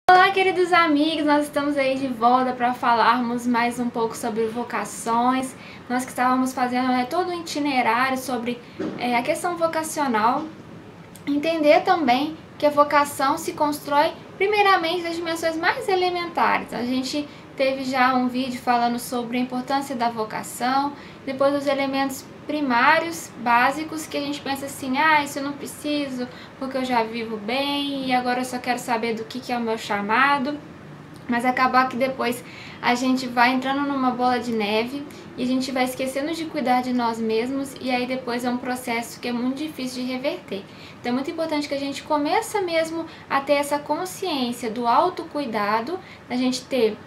Olá, queridos amigos, nós estamos aí de volta para falarmos mais um pouco sobre vocações. Nós que estávamos fazendo todo um itinerário sobre a questão vocacional. Entender também que a vocação se constrói primeiramente das dimensões mais elementares. A gente teve já um vídeo falando sobre a importância da vocação, depois dos elementos primários, básicos, que a gente pensa assim, isso eu não preciso porque eu já vivo bem e agora eu só quero saber do que é o meu chamado. Mas acabar que depois a gente vai entrando numa bola de neve e a gente vai esquecendo de cuidar de nós mesmos, e aí depois é um processo que é muito difícil de reverter. Então é muito importante que a gente comece mesmo a ter essa consciência do autocuidado, da gente ter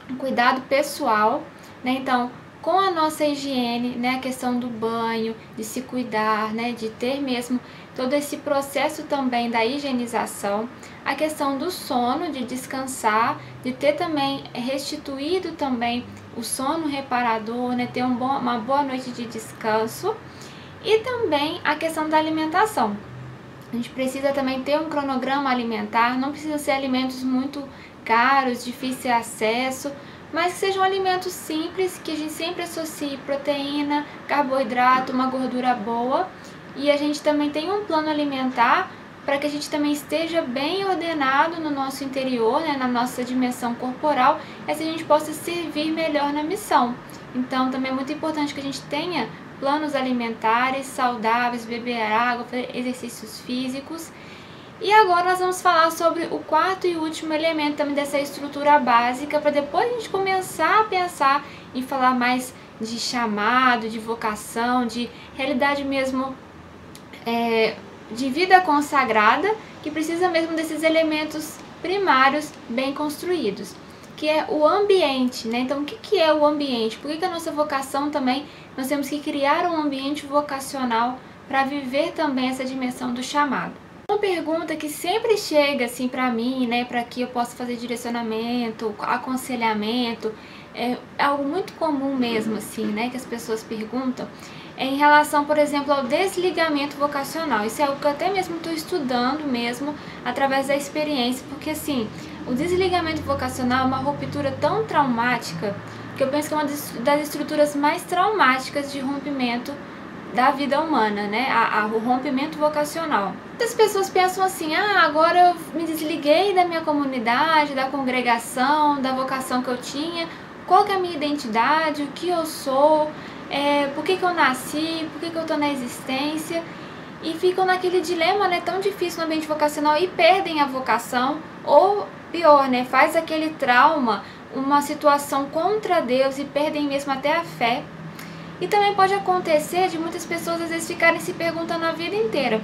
um cuidado pessoal, né? Então, com a nossa higiene, né, a questão do banho, de se cuidar, né, de ter mesmo todo esse processo também da higienização, a questão do sono, de descansar, de ter também restituído também o sono reparador, né, ter uma boa noite de descanso, e também a questão da alimentação. A gente precisa também ter um cronograma alimentar, não precisa ser alimentos muito caros, difíceis de acesso, mas que sejam alimentos simples, que a gente sempre associe proteína, carboidrato, uma gordura boa, e a gente também tem um plano alimentar para que a gente também esteja bem ordenado no nosso interior, né, na nossa dimensão corporal, e assim a gente possa servir melhor na missão. Então também é muito importante que a gente tenha planos alimentares saudáveis, beber água, fazer exercícios físicos. E agora nós vamos falar sobre o quarto e último elemento também dessa estrutura básica, para depois a gente começar a pensar em falar mais de chamado, de vocação, de realidade mesmo, de vida consagrada, que precisa mesmo desses elementos primários bem construídos, que é o ambiente, né? Então, o que é o ambiente? Por que a nossa vocação também, nós temos que criar um ambiente vocacional para viver também essa dimensão do chamado? Uma pergunta que sempre chega assim para mim, né, para que eu possa fazer direcionamento, aconselhamento, é algo muito comum mesmo assim, né, que as pessoas perguntam, é em relação, por exemplo, ao desligamento vocacional. Isso é algo que eu até mesmo estou estudando mesmo através da experiência, porque assim, o desligamento vocacional é uma ruptura tão traumática que eu penso que é uma das estruturas mais traumáticas de rompimento da vida humana, né? O rompimento vocacional. Muitas pessoas pensam assim, agora eu me desliguei da minha comunidade, da congregação, da vocação que eu tinha, qual que é a minha identidade, o que eu sou, por que eu nasci, por que eu estou na existência, e ficam naquele dilema, né, tão difícil no ambiente vocacional e perdem a vocação, ou pior, né, faz aquele trauma, uma situação contra Deus e perdem mesmo até a fé. E também pode acontecer de muitas pessoas às vezes ficarem se perguntando a vida inteira,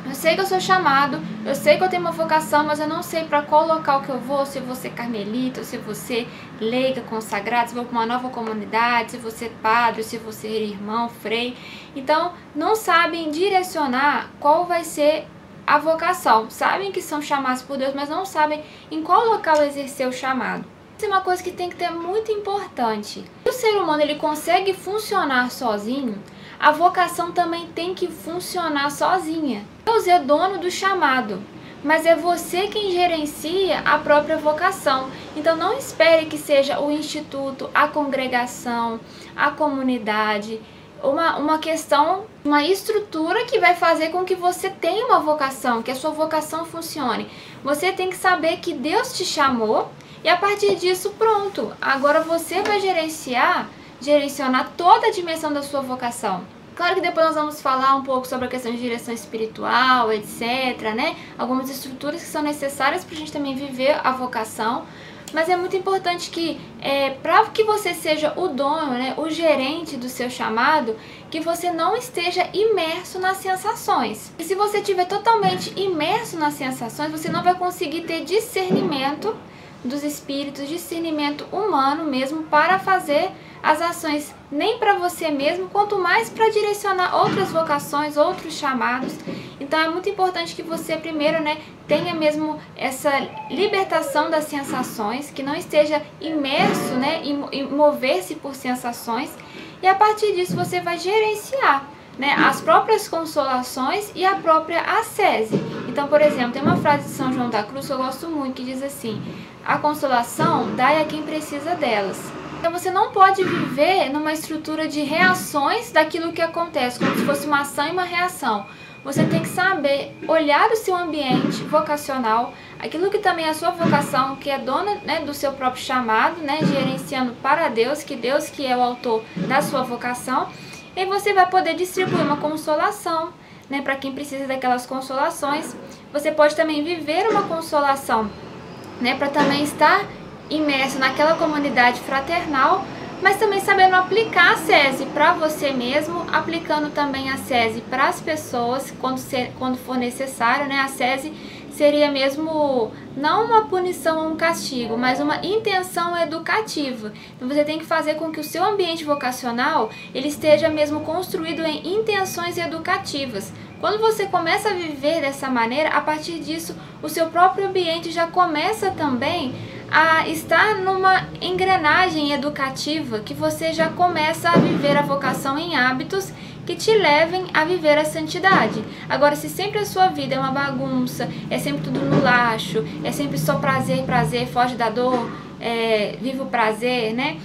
eu sei que eu sou chamado, eu sei que eu tenho uma vocação, mas eu não sei para qual local que eu vou, se eu vou ser carmelita, ou se eu vou ser leiga, consagrada, se eu vou para uma nova comunidade, se eu vou ser padre, se eu vou ser irmão, frei. Então, não sabem direcionar qual vai ser a vocação. Sabem que são chamados por Deus, mas não sabem em qual local exercer o chamado. Isso é uma coisa que tem que ter muito importante. Se o ser humano ele consegue funcionar sozinho, a vocação também tem que funcionar sozinha. Deus é dono do chamado, mas é você quem gerencia a própria vocação. Então não espere que seja o instituto, a congregação, a comunidade, uma questão, uma estrutura que vai fazer com que você tenha uma vocação, que a sua vocação funcione. Você tem que saber que Deus te chamou e a partir disso, pronto, agora você vai direcionar toda a dimensão da sua vocação. Claro que depois nós vamos falar um pouco sobre a questão de direção espiritual, etc, né? Algumas estruturas que são necessárias para a gente também viver a vocação. Mas é muito importante que, para que você seja o dono, né, o gerente do seu chamado, que você não esteja imerso nas sensações. E se você estiver totalmente imerso nas sensações, você não vai conseguir ter discernimento dos espíritos, discernimento humano mesmo para fazer as ações, nem para você mesmo, quanto mais para direcionar outras vocações, outros chamados. Então é muito importante que você primeiro, né, tenha mesmo essa libertação das sensações, que não esteja imerso, né, em mover-se por sensações, e a partir disso você vai gerenciar, né, as próprias consolações e a própria ascese. Então Então, por exemplo, tem uma frase de São João da Cruz que eu gosto muito, que diz assim: a consolação dai a quem precisa delas. Então você não pode viver numa estrutura de reações daquilo que acontece, como se fosse uma ação e uma reação. Você tem que saber olhar o seu ambiente vocacional, aquilo que também é a sua vocação, que é dona, né, do seu próprio chamado, né, gerenciando para Deus que é o autor da sua vocação, e você vai poder distribuir uma consolação, né, para quem precisa daquelas consolações. Você pode também viver uma consolação, né, para também estar imerso naquela comunidade fraternal, mas também sabendo aplicar a SESI para você mesmo, aplicando também a SESI para as pessoas quando for necessário, né? A SESI seria mesmo não uma punição ou um castigo, mas uma intenção educativa. Então você tem que fazer com que o seu ambiente vocacional ele esteja mesmo construído em intenções educativas. Quando você começa a viver dessa maneira, a partir disso, o seu próprio ambiente já começa também a estar numa engrenagem educativa, que você já começa a viver a vocação em hábitos que te levem a viver a santidade. Agora, se sempre a sua vida é uma bagunça, é sempre tudo no laxo, é sempre só prazer, prazer, foge da dor, vive o prazer, né?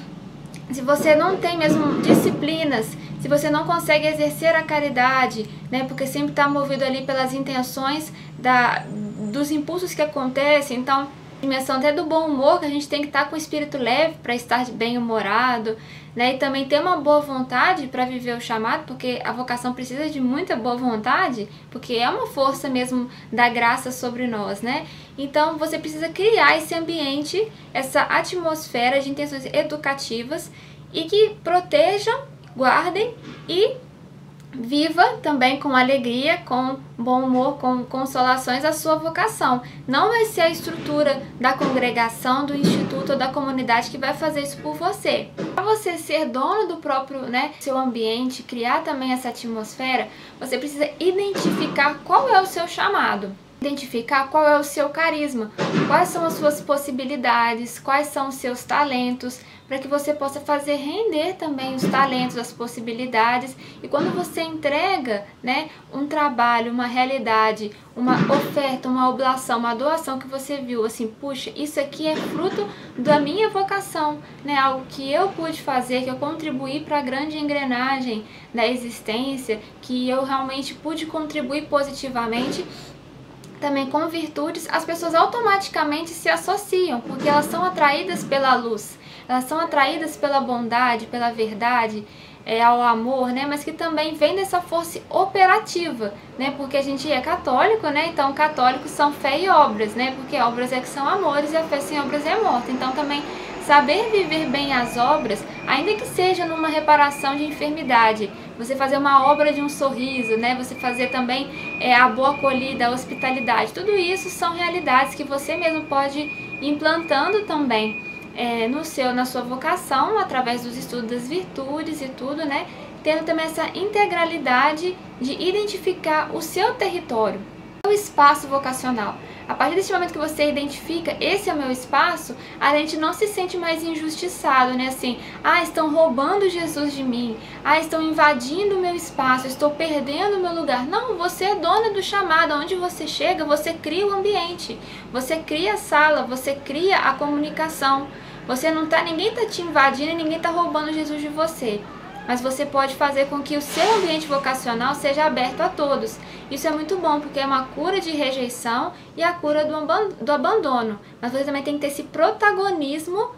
Se você não tem mesmo disciplinas, se você não consegue exercer a caridade, né, porque sempre está movido ali pelas intenções dos impulsos que acontecem, então, dimensão até do bom humor, que a gente tem que estar com o espírito leve para estar bem-humorado, né, e também ter uma boa vontade para viver o chamado, porque a vocação precisa de muita boa vontade, porque é uma força mesmo da graça sobre nós, né? Então, você precisa criar esse ambiente, essa atmosfera de intenções educativas e que protejam, guardem e viva também com alegria, com bom humor, com consolações a sua vocação. Não vai ser a estrutura da congregação, do instituto ou da comunidade que vai fazer isso por você. Para você ser dono do próprio, né, seu ambiente, criar também essa atmosfera, você precisa identificar qual é o seu chamado. Identificar qual é o seu carisma, quais são as suas possibilidades, quais são os seus talentos, para que você possa fazer render também os talentos, as possibilidades. E quando você entrega, né, um trabalho, uma realidade, uma oferta, uma oblação, uma doação que você viu, assim, puxa, isso aqui é fruto da minha vocação, né, algo que eu pude fazer, que eu contribuí para a grande engrenagem da existência, que eu realmente pude contribuir positivamente, também com virtudes, as pessoas automaticamente se associam, porque elas são atraídas pela luz, elas são atraídas pela bondade, pela verdade, ao amor, né? Mas que também vem dessa força operativa, né? Porque a gente é católico, né? Então católicos são fé e obras, né? Porque obras é que são amores e a fé sem obras é morta. Então também saber viver bem as obras, ainda que seja numa reparação de enfermidade, você fazer uma obra de um sorriso, né? Você fazer também a boa acolhida, a hospitalidade, tudo isso são realidades que você mesmo pode ir implantando também na sua vocação, através dos estudos das virtudes e tudo, né? Tendo também essa integralidade de identificar o seu território, o espaço vocacional. A partir desse momento que você identifica, esse é o meu espaço, a gente não se sente mais injustiçado, né? Assim, estão roubando Jesus de mim, estão invadindo o meu espaço, estou perdendo o meu lugar. Não, você é dona do chamado, onde você chega, você cria o ambiente, você cria a sala, você cria a comunicação. Ninguém está te invadindo e ninguém está roubando Jesus de você. Mas você pode fazer com que o seu ambiente vocacional seja aberto a todos. Isso é muito bom, porque é uma cura de rejeição e a cura do abandono. Mas você também tem que ter esse protagonismo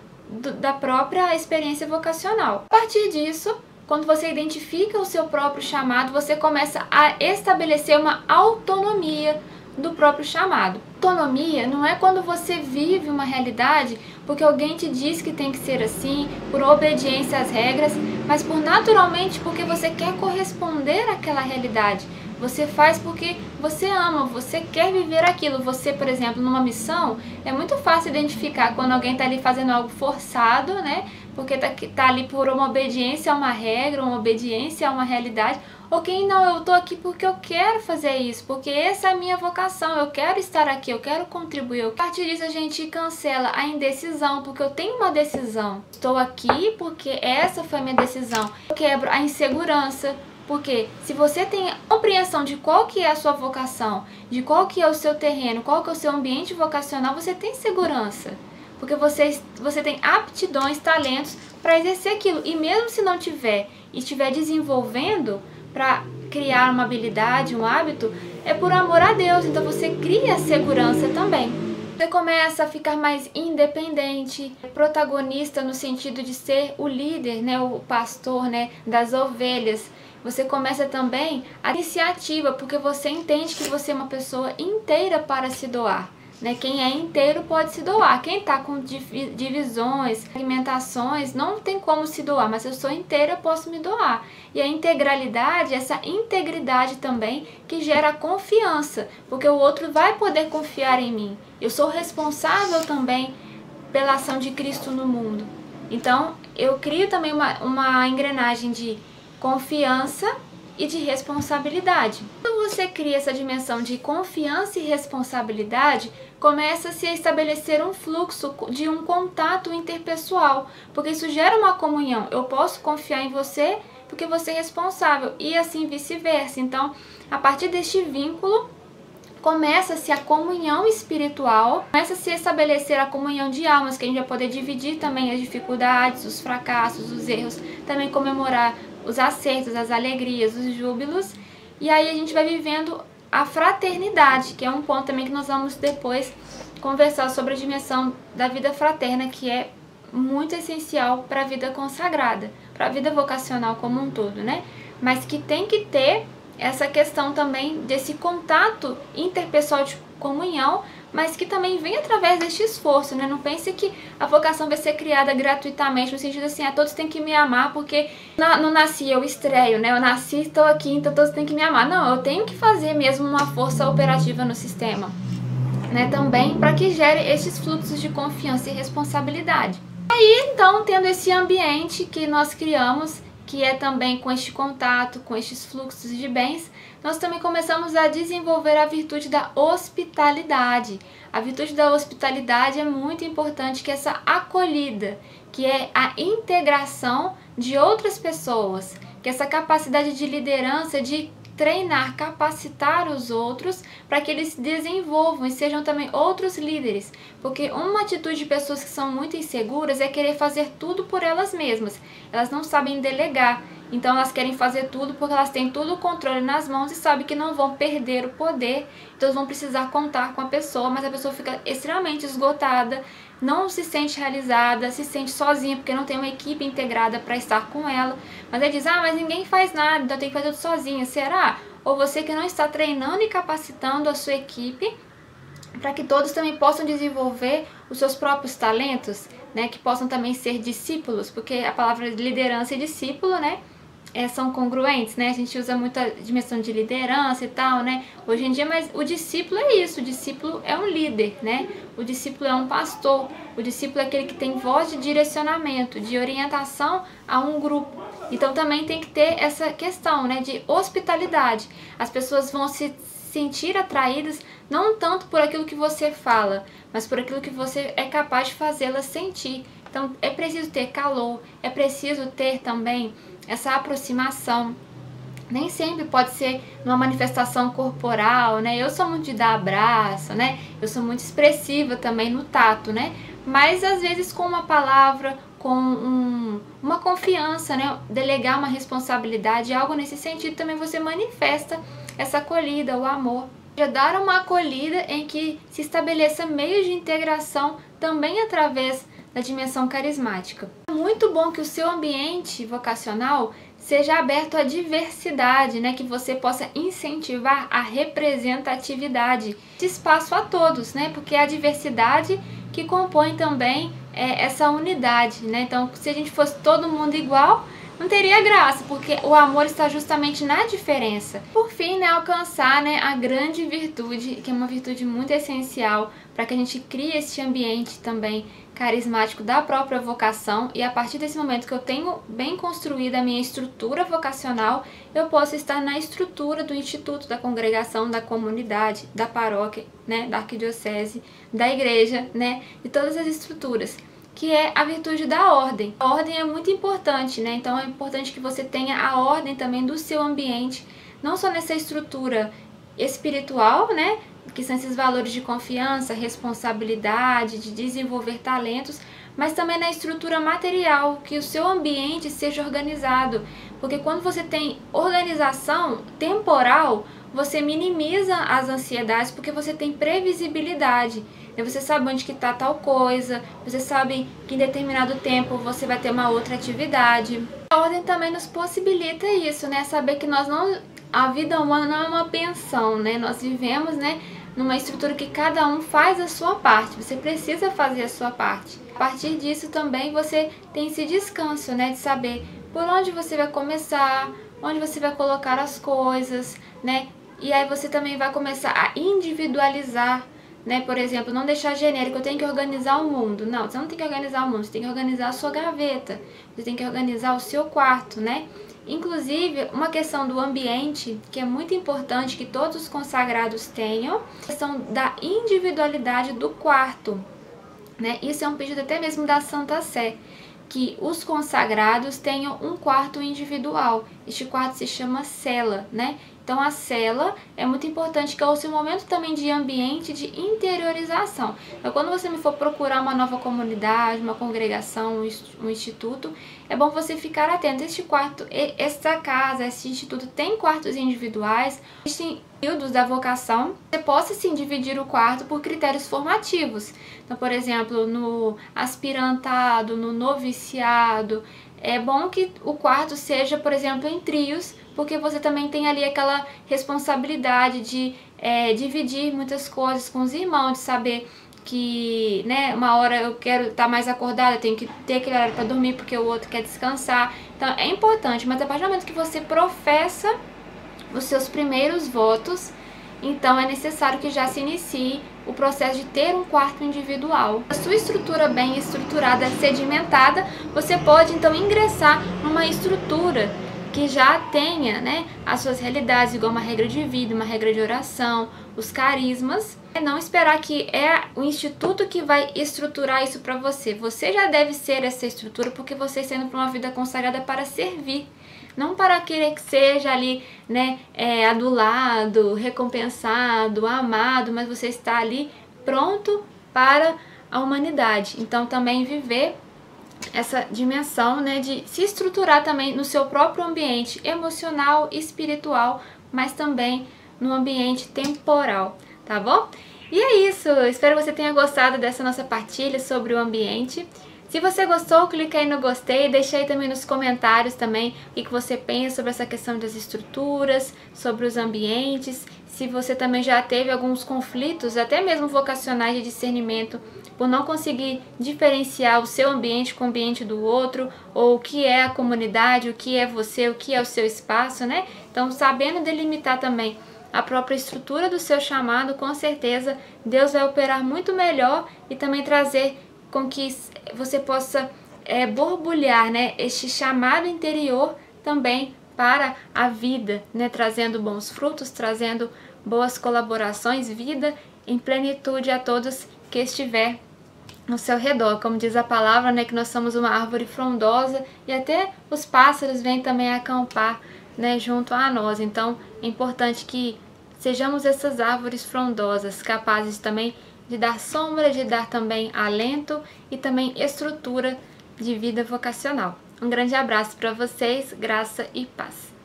da própria experiência vocacional. A partir disso, quando você identifica o seu próprio chamado, você começa a estabelecer uma autonomia do próprio chamado. Autonomia não é quando você vive uma realidade porque alguém te diz que tem que ser assim, por obediência às regras, mas naturalmente porque você quer corresponder àquela realidade. Você faz porque você ama, você quer viver aquilo. Você, por exemplo, numa missão, é muito fácil identificar quando alguém está ali fazendo algo forçado, né? Porque tá ali por uma obediência a uma regra, uma obediência a uma realidade. Ou quem não, eu tô aqui porque eu quero fazer isso, porque essa é a minha vocação, eu quero estar aqui, eu quero contribuir. A partir disso a gente cancela a indecisão, porque eu tenho uma decisão. Estou aqui porque essa foi a minha decisão. Eu quebro a insegurança, Porque se você tem compreensão de qual que é a sua vocação, de qual que é o seu terreno, qual que é o seu ambiente vocacional, você tem segurança. Porque você tem aptidões, talentos para exercer aquilo. E mesmo se não tiver e estiver desenvolvendo para criar uma habilidade, um hábito, é por amor a Deus. Então você cria segurança também. Você começa a ficar mais independente, protagonista no sentido de ser o líder, né, o pastor, né, das ovelhas. Você começa também a iniciativa, porque você entende que você é uma pessoa inteira para se doar. Né? Quem é inteiro pode se doar. Quem está com divisões, segmentações, não tem como se doar, mas eu sou inteira, eu posso me doar. E a integralidade, essa integridade também, que gera confiança, porque o outro vai poder confiar em mim. Eu sou responsável também pela ação de Cristo no mundo. Então, eu crio também uma engrenagem de confiança e de responsabilidade. Quando você cria essa dimensão de confiança e responsabilidade, começa a se estabelecer um fluxo de um contato interpessoal, porque isso gera uma comunhão. Eu posso confiar em você porque você é responsável e assim vice-versa. Então, a partir deste vínculo, começa-se a comunhão espiritual, começa a se estabelecer a comunhão de almas, que a gente vai poder dividir também as dificuldades, os fracassos, os erros, também comemorar os acertos, as alegrias, os júbilos, e aí a gente vai vivendo a fraternidade, que é um ponto também que nós vamos depois conversar sobre a dimensão da vida fraterna, que é muito essencial para a vida consagrada, para a vida vocacional como um todo, né? Mas que tem que ter essa questão também desse contato interpessoal de comunhão, mas que também vem através deste esforço, né? Não pense que a vocação vai ser criada gratuitamente, no sentido assim, todos têm que me amar, porque não nasci, eu estreio, né? Eu nasci, estou aqui, então todos têm que me amar. Não, eu tenho que fazer mesmo uma força operativa no sistema, né? Também para que gere esses fluxos de confiança e responsabilidade. Aí, então, tendo esse ambiente que nós criamos, que é também com este contato, com estes fluxos de bens, nós também começamos a desenvolver a virtude da hospitalidade. A virtude da hospitalidade é muito importante, que é essa acolhida, que é a integração de outras pessoas, que é essa capacidade de liderança, de treinar, capacitar os outros para que eles se desenvolvam e sejam também outros líderes. Porque uma atitude de pessoas que são muito inseguras é querer fazer tudo por elas mesmas. Elas não sabem delegar. Então elas querem fazer tudo porque elas têm todo o controle nas mãos e sabem que não vão perder o poder. Então eles vão precisar contar com a pessoa, mas a pessoa fica extremamente esgotada, não se sente realizada, se sente sozinha porque não tem uma equipe integrada para estar com ela. Mas aí diz, mas ninguém faz nada, então eu tenho que fazer tudo sozinha. Será? Ou você que não está treinando e capacitando a sua equipe para que todos também possam desenvolver os seus próprios talentos, né? Que possam também ser discípulos, porque a palavra liderança e discípulo, né? São congruentes, né? A gente usa muita dimensão de liderança e tal, né? Hoje em dia, mas o discípulo é isso, o discípulo é um líder, né? O discípulo é um pastor, o discípulo é aquele que tem voz de direcionamento, de orientação a um grupo. Então também tem que ter essa questão, né, de hospitalidade. As pessoas vão se sentir atraídas não tanto por aquilo que você fala, mas por aquilo que você é capaz de fazê-las sentir. Então é preciso ter calor, é preciso ter também essa aproximação. Nem sempre pode ser numa manifestação corporal, né? Eu sou muito de dar abraço, né? Eu sou muito expressiva também no tato, né? Mas às vezes com uma palavra, com uma confiança, né? Delegar uma responsabilidade, algo nesse sentido, também você manifesta essa acolhida, o amor. Já dar uma acolhida em que se estabeleça meios de integração também através da dimensão carismática. É muito bom que o seu ambiente vocacional seja aberto à diversidade, né? Que você possa incentivar a representatividade de espaço a todos, né? Porque é a diversidade que compõe também essa unidade, né? Então, se a gente fosse todo mundo igual, não teria graça, porque o amor está justamente na diferença. Por fim, né, alcançar, né, a grande virtude, que é uma virtude muito essencial para que a gente crie esse ambiente também carismático da própria vocação, e a partir desse momento que eu tenho bem construída a minha estrutura vocacional, eu posso estar na estrutura do instituto, da congregação, da comunidade, da paróquia, né, da arquidiocese, da igreja, né, de todas as estruturas. que é a virtude da ordem. A ordem é muito importante, né? Então é importante que você tenha a ordem também do seu ambiente, não só nessa estrutura espiritual, né? Que são esses valores de confiança, responsabilidade, de desenvolver talentos, mas também na estrutura material, que o seu ambiente seja organizado. Porque quando você tem organização temporal, você minimiza as ansiedades porque você tem previsibilidade. Você sabe onde que está tal coisa, você sabe que em determinado tempo você vai ter uma outra atividade. A ordem também nos possibilita isso, né? Saber que a vida humana não é uma pensão, né? Nós vivemos, né, numa estrutura que cada um faz a sua parte. Você precisa fazer a sua parte. A partir disso também você tem esse descanso, né, de saber por onde você vai começar, onde você vai colocar as coisas, né? E aí você também vai começar a individualizar, né? Por exemplo, não deixar genérico, eu tenho que organizar o mundo. Não, você não tem que organizar o mundo, você tem que organizar a sua gaveta, você tem que organizar o seu quarto, né? Inclusive, uma questão do ambiente, que é muito importante que todos os consagrados tenham, a questão da individualidade do quarto, né? Isso é um pedido até mesmo da Santa Sé, que os consagrados tenham um quarto individual. Este quarto se chama cela, né? Então a cela é muito importante, que é o seu momento também de ambiente de interiorização. Então quando você me for procurar uma nova comunidade, uma congregação, um instituto, é bom você ficar atento. Este quarto, esta casa, esse instituto tem quartos individuais, existem períodos da vocação. Você possa sim dividir o quarto por critérios formativos. Então, por exemplo, no aspirantado, no noviciado, é bom que o quarto seja, por exemplo, em trios, porque você também tem ali aquela responsabilidade de dividir muitas coisas com os irmãos, de saber que, né, uma hora eu quero estar mais acordada, eu tenho que ter aquele horário para dormir porque o outro quer descansar. Então é importante, mas a partir do momento que você professa os seus primeiros votos, então é necessário que já se inicie o processo de ter um quarto individual. A sua estrutura bem estruturada, sedimentada, você pode então ingressar numa estrutura que já tenha, né, as suas realidades, igual uma regra de vida, uma regra de oração, os carismas. Não esperar que é o instituto que vai estruturar isso para você. Você já deve ser essa estrutura, porque você está indo para uma vida consagrada para servir. Não para querer que seja ali, né, adulado, recompensado, amado, mas você está ali pronto para a humanidade. Então também viver essa dimensão, né, de se estruturar também no seu próprio ambiente emocional, espiritual, mas também no ambiente temporal, tá bom? E é isso, espero que você tenha gostado dessa nossa partilha sobre o ambiente. Se você gostou, clica aí no gostei, deixa aí também nos comentários também o que você pensa sobre essa questão das estruturas, sobre os ambientes, se você também já teve alguns conflitos, até mesmo vocacionais de discernimento, por não conseguir diferenciar o seu ambiente com o ambiente do outro, ou o que é a comunidade, o que é você, o que é o seu espaço, né? Então, sabendo delimitar também a própria estrutura do seu chamado, com certeza Deus vai operar muito melhor e também trazer com que você possa borbulhar, né, este chamado interior também para a vida, né, trazendo bons frutos, trazendo boas colaborações, vida em plenitude a todos que estiver no seu redor. Como diz a palavra, né, que nós somos uma árvore frondosa e até os pássaros vêm também acampar, né, junto a nós. Então é importante que sejamos essas árvores frondosas, capazes também de dar sombra, de dar também alento e também estrutura de vida vocacional. Um grande abraço para vocês, graça e paz.